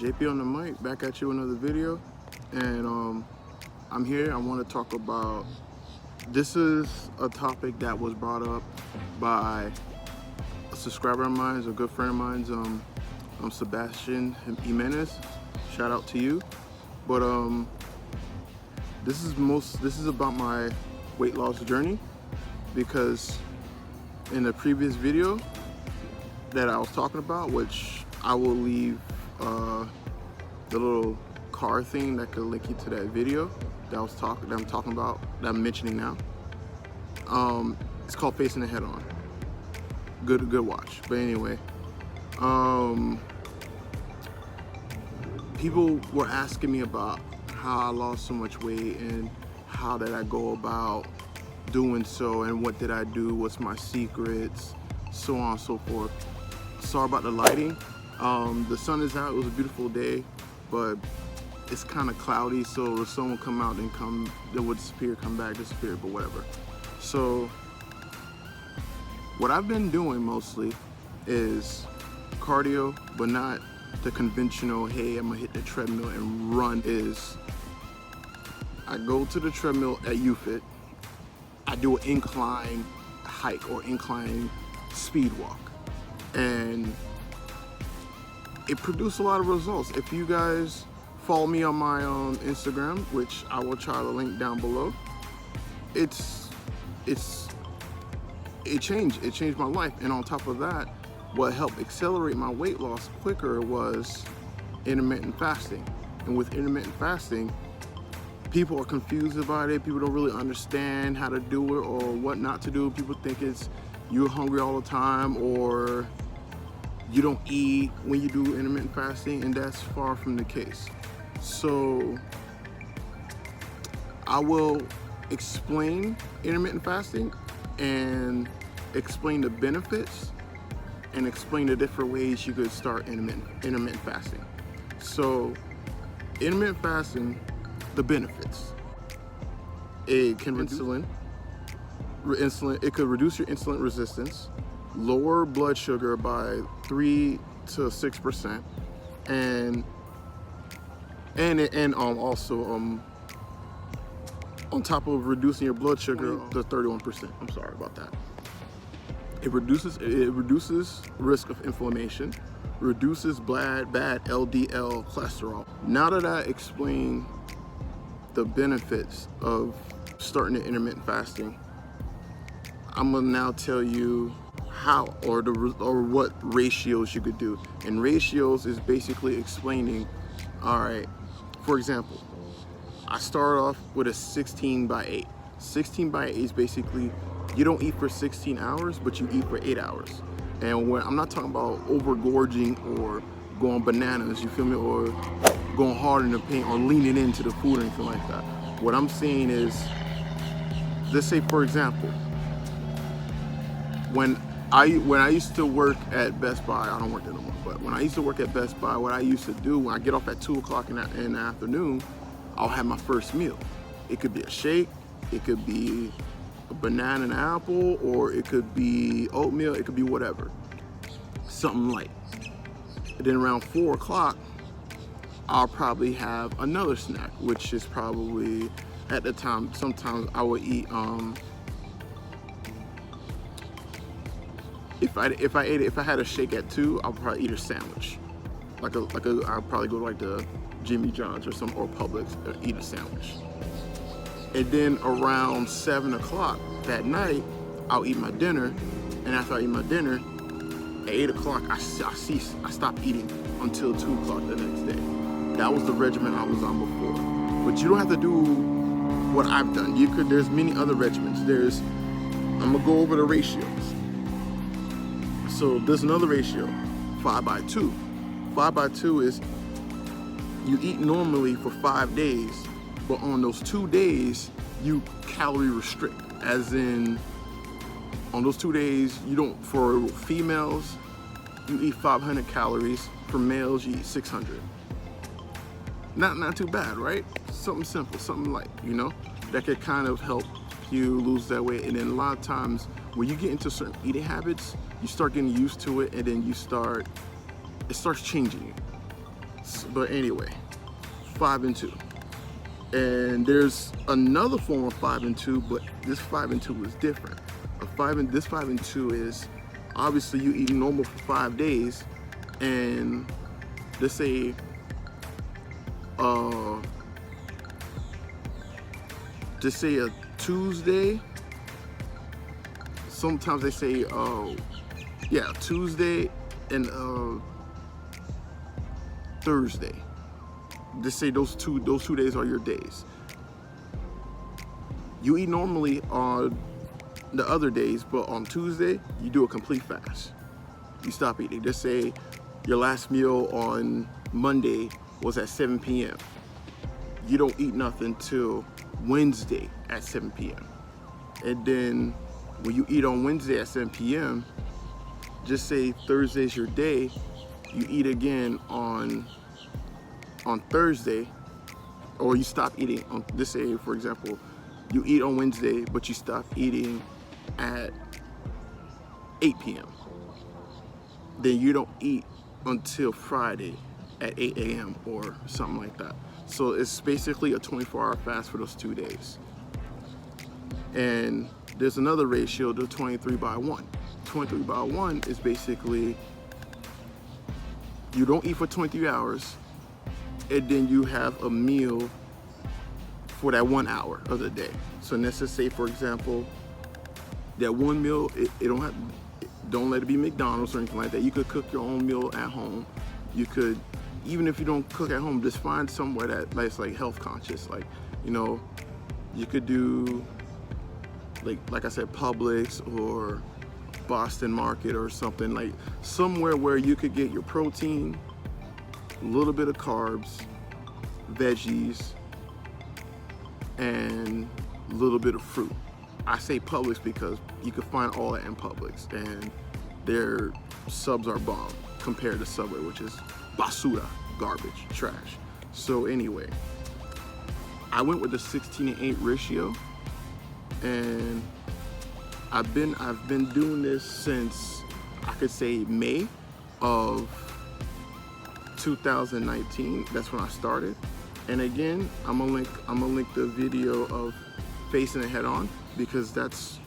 JP on the mic, back at you with another video. And I'm here. I want to talk about, this is a topic that was brought up by a subscriber of mine, a good friend of mine, Sebastian Jimenez. Shout out to you. But this is about my weight loss journey, because in the previous video that I was talking about, which I will leave the little card thing that could link you to that video that I'm talking about, that I'm mentioning now. It's called Facing It Head On. Good watch. But anyway, people were asking me about how I lost so much weight and how did I go about doing so, and what did I do, what's my secrets, so on and so forth. Sorry about the lighting. The sun is out. It was a beautiful day, but it's kind of cloudy, so the sun will come out and then would disappear, come back, disappear, but whatever. So what I've been doing mostly is cardio, but not the conventional, hey, I'm gonna hit the treadmill and run. Is I go to the treadmill at UFIT, I do an incline hike or incline speed walk, and it produced a lot of results. If you guys follow me on my Instagram, which I will try to link down below, it changed my life. And on top of that, what helped accelerate my weight loss quicker was intermittent fasting. And with intermittent fasting, people are confused about it. People don't really understand how to do it or what not to do. People think it's you're hungry all the time, or you don't eat when you do intermittent fasting, and that's far from the case. So I will explain intermittent fasting and explain the benefits and explain the different ways you could start intermittent fasting. So intermittent fasting, the benefits: it can reduce insulin, it could reduce your insulin resistance, lower blood sugar by 3 to 6%, and also on top of reducing your blood sugar to 31%. I'm sorry about that. It reduces risk of inflammation, reduces bad LDL cholesterol. Now that I explain the benefits of starting the intermittent fasting, I'm gonna now tell you how or what ratios you could do. And ratios is basically explaining, all right, for example, I start off with a 16/8. 16/8 is basically, you don't eat for 16 hours, but you eat for 8 hours. And when I'm not talking about overgorging or going bananas, you feel me, or going hard in the paint or leaning into the food or anything like that. What I'm saying is, let's say for example, when I used to work at Best Buy, I don't work there no more, but when I used to work at Best Buy, what I used to do when I get off at 2 o'clock in the afternoon, I'll have my first meal. It could be a shake, it could be a banana and apple, or it could be oatmeal, it could be whatever, something light. And then around 4 o'clock, I'll probably have another snack, which is probably, at the time, sometimes I would eat, if I had a shake at 2, I'll probably eat a sandwich. I'll probably go to like the Jimmy John's or Publix, eat a sandwich. And then around 7 o'clock that night, I'll eat my dinner. And after I eat my dinner, at 8 o'clock, I stop eating until 2 o'clock the next day. That was the regimen I was on before. But you don't have to do what I've done. There's many other regimens. I'm gonna go over the ratios. So there's another ratio, 5/2. 5/2 is you eat normally for 5 days, but on those 2 days, you calorie restrict. As in, on those 2 days, you don't, for females, you eat 500 calories. For males, you eat 600. Not too bad, right? Something simple, something light, you know? That could kind of help you lose that weight. And then a lot of times, when you get into certain eating habits, you start getting used to it, and then it starts changing you. But anyway, 5 and 2. And there's another form of 5 and 2, but this 5 and 2 is different. This 5 and 2 is obviously you eat normal for 5 days, and let's say just say a Tuesday. Sometimes they say Tuesday and Thursday. Just say those two days are your days. You eat normally on the other days, but on Tuesday you do a complete fast. You stop eating. Just say your last meal on Monday was at 7 p.m. You don't eat nothing till Wednesday at 7 p.m. And then when you eat on Wednesday at 7 p.m., just say Thursday's your day, you eat again on Thursday, or you stop eating on, just say for example, you eat on Wednesday, but you stop eating at 8 p.m. Then you don't eat until Friday at 8 a.m. or something like that. So it's basically a 24-hour fast for those 2 days. And there's another ratio, the 23/1. 23/1 is basically you don't eat for 23 hours, and then you have a meal for that 1 hour of the day. So let's just say, for example, that one meal, don't let it be McDonald's or anything like that. You could cook your own meal at home. You could, even if you don't cook at home, just find somewhere that's like health conscious. Like, you know, you could do like I said, Publix or Boston Market or something, like somewhere where you could get your protein, a little bit of carbs, veggies, and a little bit of fruit. I say Publix because you can find all that in Publix, and their subs are bomb compared to Subway, which is basura, garbage, trash. So anyway, I went with the 16:8 ratio, and I've been doing this since, I could say, May of 2019. That's when I started. And again, I'm gonna link the video of facing it head on, because that's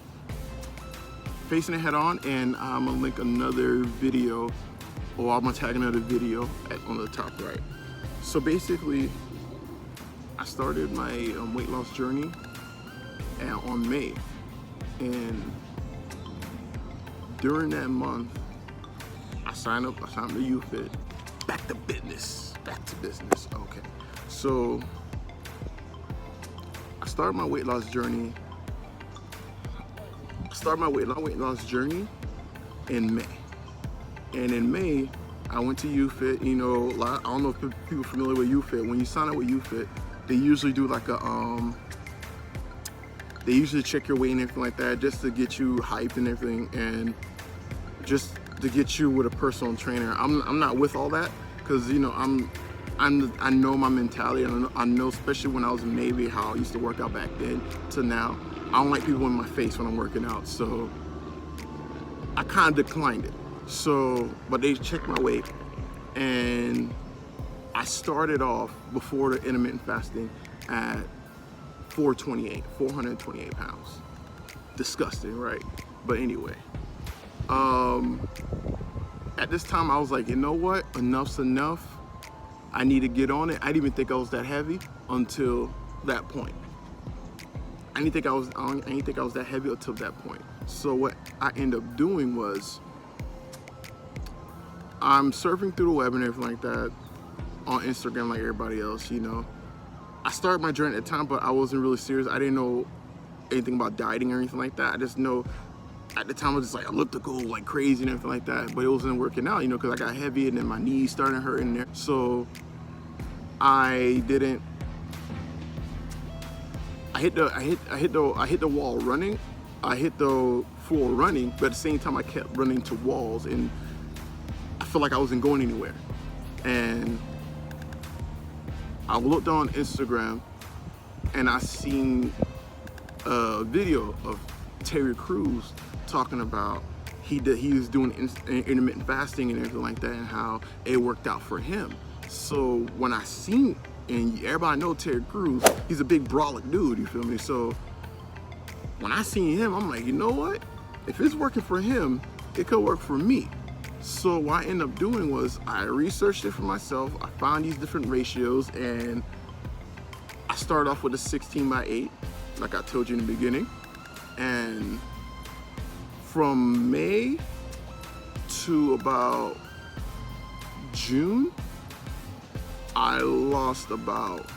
facing it head on, and I'm gonna link another video, or I'm gonna tag another video on the top right. So basically, I started my weight loss journey on May, and during that month, I signed up to UFit. Back to business. Okay. So I started my weight loss journey. In May. And in May, I went to UFit. You know, I don't know if people are familiar with UFit. When you sign up with UFit, they usually do like they usually check your weight and everything like that, just to get you hyped and everything, and just to get you with a personal trainer. I'm not with all that, because you know I know my mentality. I know, especially when I was in Navy, how I used to work out back then to now. I don't like people in my face when I'm working out, so I kind of declined it. So, but they checked my weight, and I started off before the intermittent fasting at 428 pounds. Disgusting, right? But anyway, at this time I was like, you know what? Enough's enough. I need to get on it. I didn't even think I was that heavy until that point. I didn't think I was that heavy until that point. So what I ended up doing was, I'm surfing through the web and everything like that on Instagram like everybody else, you know. I started my journey at the time, but I wasn't really serious. I didn't know anything about dieting or anything like that. I just know at the time I was just like, I looked to go like crazy and everything like that, but it wasn't working out, you know, because I got heavy and then my knees started hurting there. So I hit the wall running. I hit the floor running, but at the same time I kept running to walls, and I felt like I wasn't going anywhere. And I looked on Instagram, and I seen a video of Terry Crews talking about he was doing intermittent fasting and everything like that, and how it worked out for him. So when I seen, and everybody know Terry Crews, he's a big brolic dude, you feel me? So when I seen him, I'm like, you know what? If it's working for him, it could work for me. So what I ended up doing was I researched it for myself. I found these different ratios, and I started off with a 16:8, like I told you in the beginning. And from May to about June, I lost about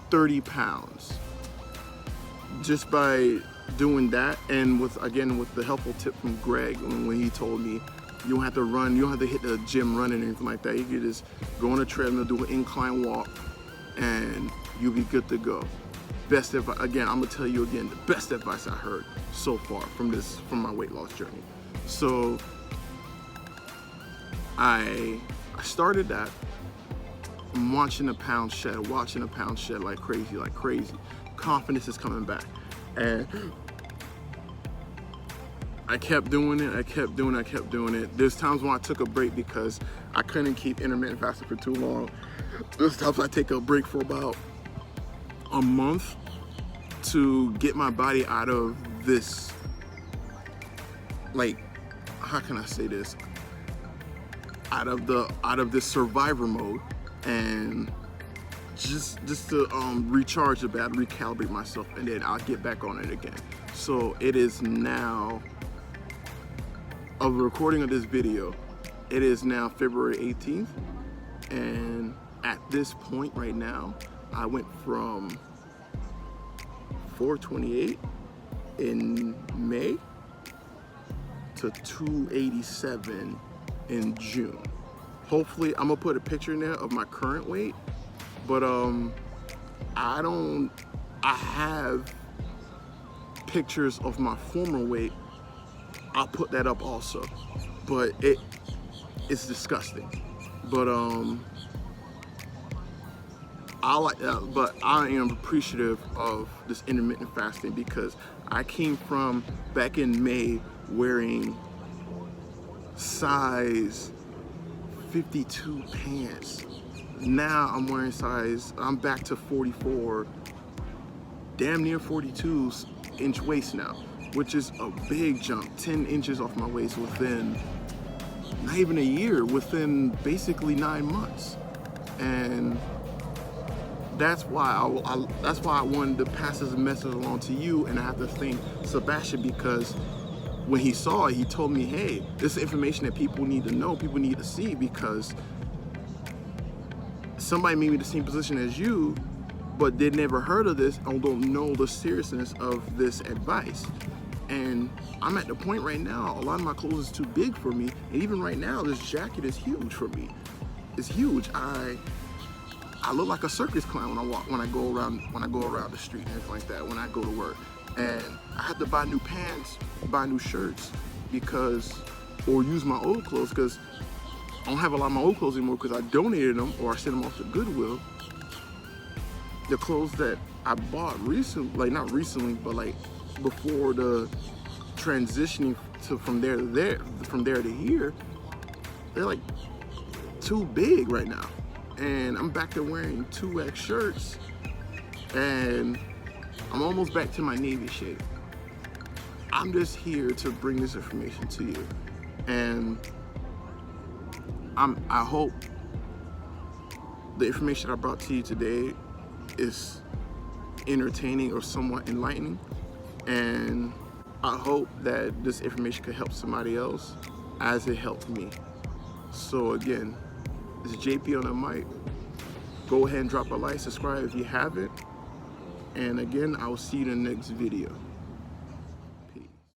30 pounds just by doing that, and with the helpful tip from Greg when he told me you don't have to run, you don't have to hit the gym running or anything like that. You can just go on a treadmill, do an incline walk, and you'll be good to go. Best advice, again, I'm gonna tell you again, the best advice I heard so far from my weight loss journey. So I started that. I'm watching the pound shed like crazy. Confidence is coming back. And I kept doing it. There's times when I took a break because I couldn't keep intermittent fasting for too long. There's times I take a break for about a month to get my body out of this, like, how can I say this? Out of this survivor mode, and just to recharge the battery, recalibrate myself, and then I'll get back on it again. So it is now, of the recording of this video, it is now February 18th, and at this point right now, I went from 428 in May to 287 in June. Hopefully, I'm gonna put a picture in there of my current weight, but I have pictures of my former weight. I'll put that up also, but it's disgusting. But I am appreciative of this intermittent fasting because I came from back in May wearing size 52 pants. Now I'm back to 44, damn near 42 inch waist now, which is a big jump, 10 inches off my waist within not even a year, within basically 9 months. And that's why I wanted to pass this message along to you, and I have to thank Sebastian, because when he saw it, he told me, hey, this is information that people need to know, people need to see, because somebody may be in the same position as you, but they never heard of this and don't know the seriousness of this advice. And I'm at the point right now, a lot of my clothes is too big for me, and even right now, this jacket is huge for me. It's huge. I look like a circus clown when I go around the street and everything like that, when I go to work. And I have to buy new pants, buy new shirts, or use my old clothes, because I don't have a lot of my old clothes anymore because I donated them or I sent them off to Goodwill. The clothes that I bought recently, like not recently, but like before the transitioning from there to here, they're like too big right now. And I'm back to wearing 2X shirts, and I'm almost back to my Navy shape. I'm just here to bring this information to you, and I hope the information I brought to you today is entertaining or somewhat enlightening, and I hope that this information could help somebody else as it helped me. So again, this is JP on the mic. Go ahead and drop a like, subscribe if you haven't. And again, I will see you in the next video.